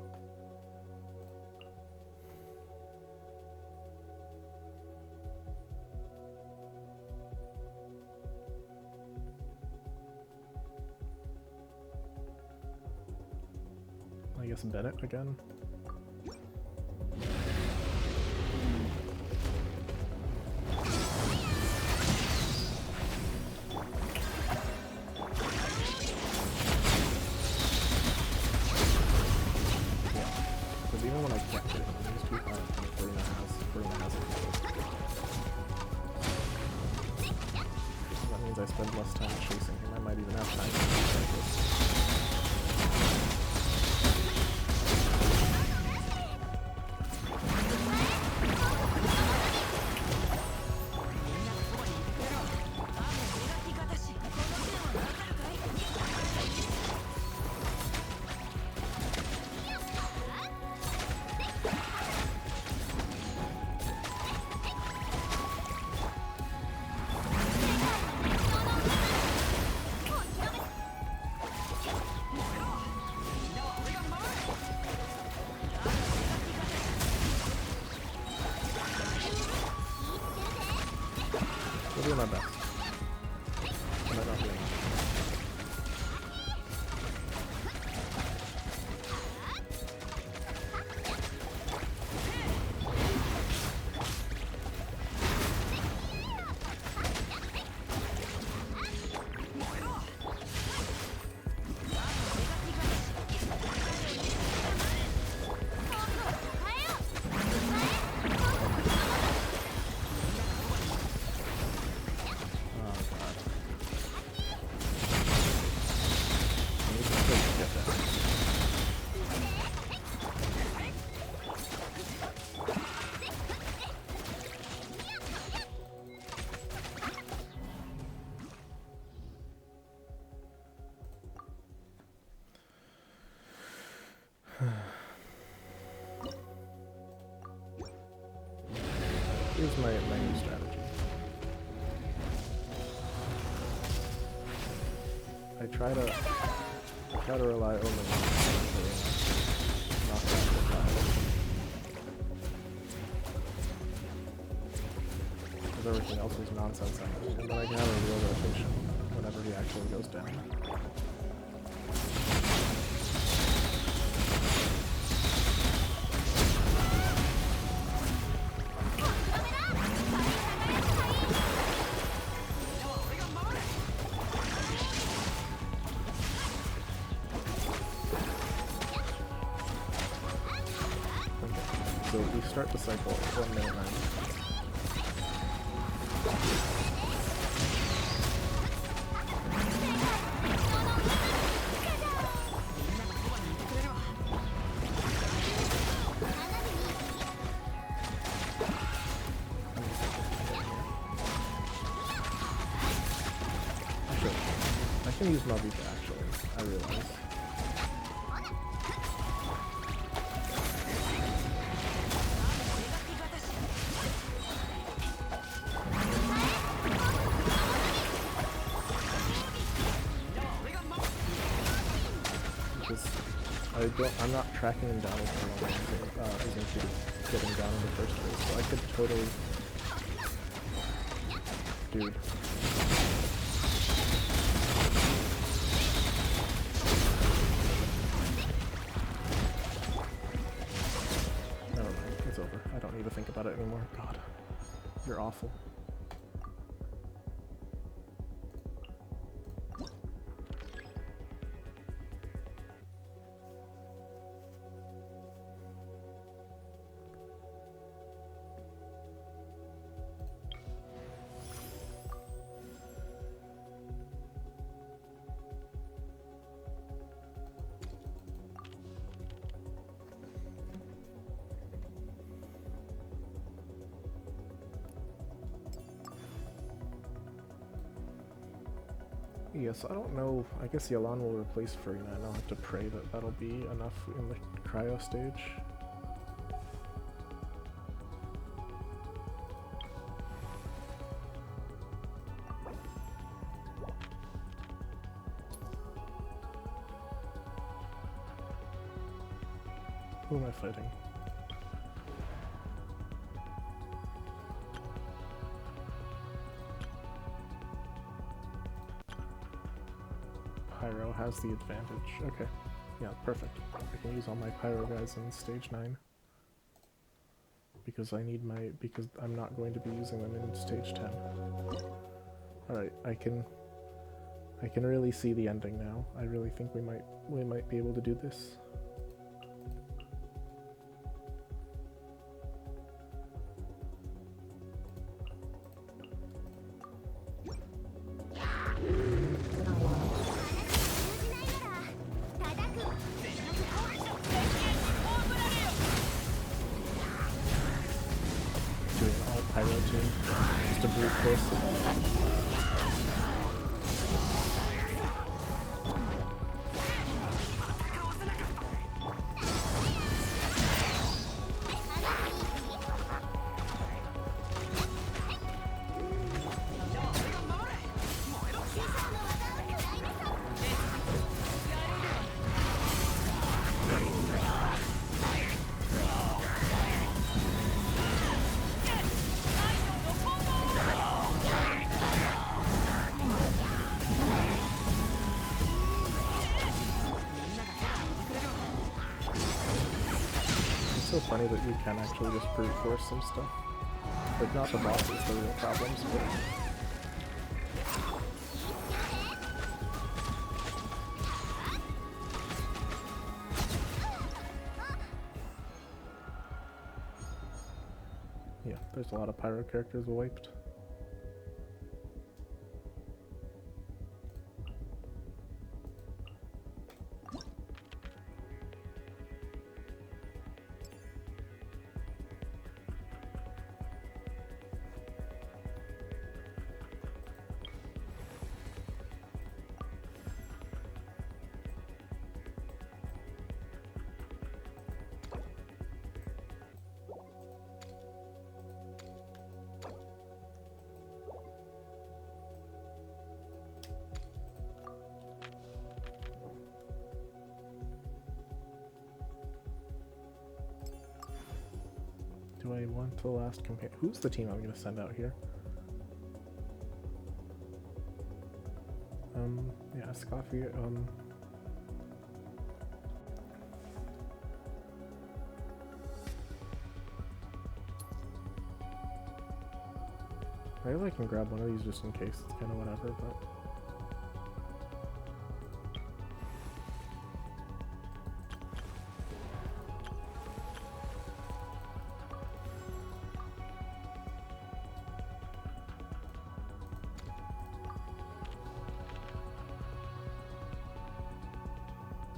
I guess Bennett again. Even when I can't get it, these two times Farina has it. That means I spend less time chasing him. I might even have time to do this. I'll do my best. I might not be able to. Here's my new strategy. I try to rely only on knock out the guy. Because everything else is nonsense anyway, and then I can have a real rotation whenever he actually goes down. So we start the cycle at 1 minute 9. I can use Mavika actually, I realize. I'm not tracking him down as long as isn't getting down in the first place, so I could totally... Dude. Never mind, it's over. I don't need to think about it anymore. God, you're awful. Yes, I don't know. I guess Yalan will replace Farina, and I'll have to pray that that'll be enough in the Cryo stage. Who am I fighting? Pyro has the advantage. Okay. Yeah, perfect. I can use all my Pyro guys in stage 9. Because because I'm not going to be using them in stage 10. Alright, I can really see the ending now. I really think we might be able to do this. Doing an all Pyro team, just a brute force. It's so funny that you can actually just brute force some stuff. Like, not the bosses, the real problems, but... yeah, there's a lot of Pyro characters wiped. Do I want the last compare? Who's the team I'm going to send out here? Yeah, Scoffy, I guess I can grab one of these just in case, it's kind of whatever, but...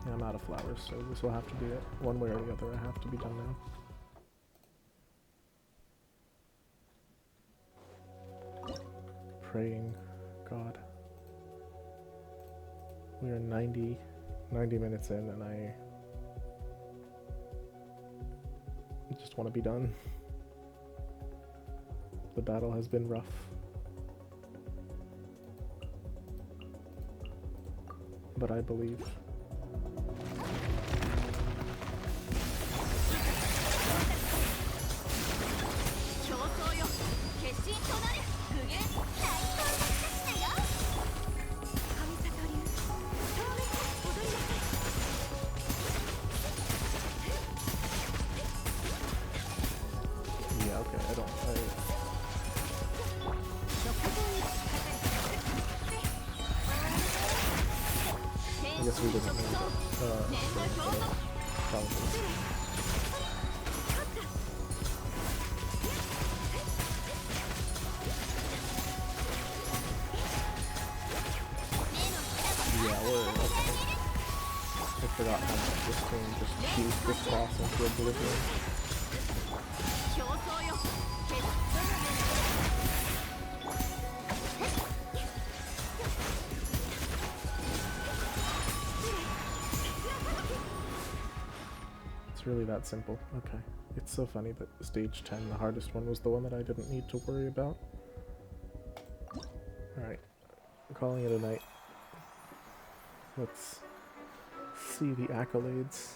yeah, I'm out of flowers, so this will have to be it. One way or the other, I have to be done now. Praying God. We are 90 minutes in and I just want to be done. The battle has been rough. But I believe. I guess we didn't know that. Probably. Yeah, we're okay. I forgot how much this thing just fused this boss into oblivion. Really that simple. Okay. It's so funny that stage 10, the hardest one, was the one that I didn't need to worry about. Alright. I'm calling it a night. Let's see the accolades.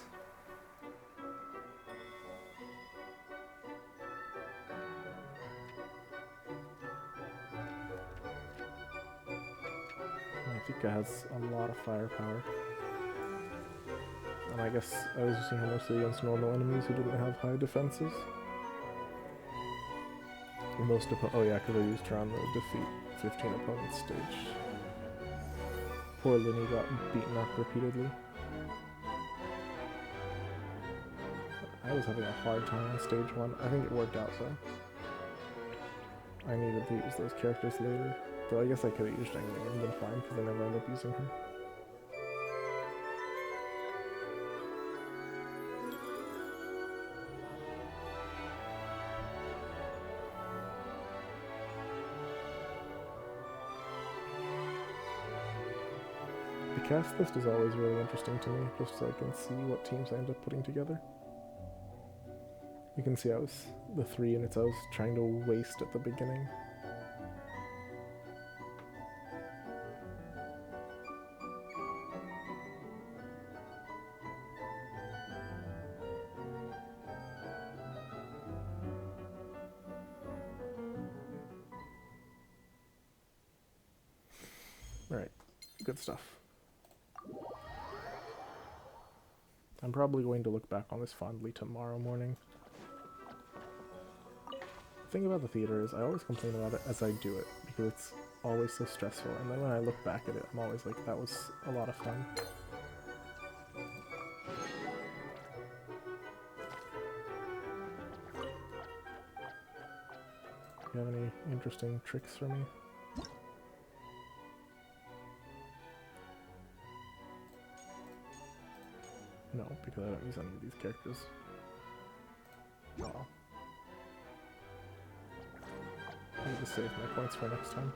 has a lot of firepower. And I guess I was using her mostly against normal enemies who didn't have high defenses. Oh yeah, because I used her on the defeat 15 opponents stage. Poor Linny got beaten up repeatedly. I was having a hard time on stage 1. I think it worked out though. I needed to use those characters later. Though I guess I could have used anything and been fine because I never ended up using her. The cast list is always really interesting to me, just so I can see what teams I end up putting together. You can see the 3 units I was trying to waste at the beginning. Alright, good stuff. I'm probably going to look back on this fondly tomorrow morning. The thing about the theater is I always complain about it as I do it, because it's always so stressful, and then when I look back at it, I'm always like, that was a lot of fun. Do you have any interesting tricks for me? No, because I don't use any of these characters. Aw. I need to save my points for next time.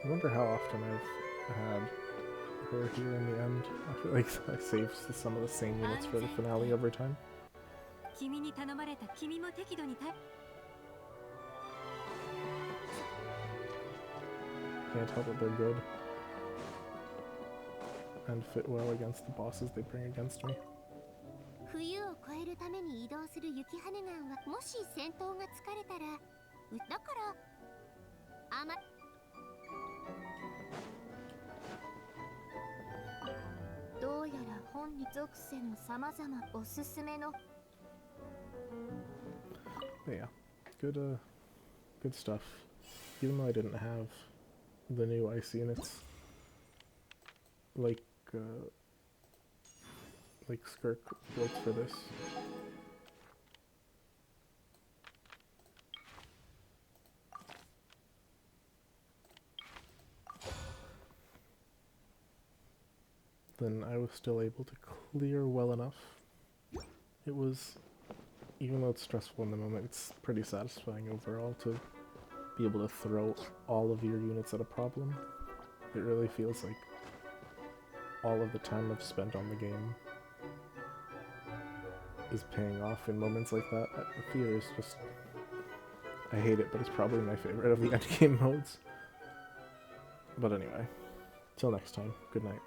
I wonder how often I've had her here in the end. I feel like I saved some of the same units for the finale every time. Can't help that they're good and fit well against the bosses they bring against me. But yeah, good stuff. Even though I didn't have the new ice units, like Skirk built for this. Then I was still able to clear well enough. It was, even though it's stressful in the moment, it's pretty satisfying overall to be able to throw all of your units at a problem. It really feels like all of the time I've spent on the game is paying off in moments like that. The theater is just, I hate it, but it's probably my favorite of the endgame modes. But anyway, till next time, good night.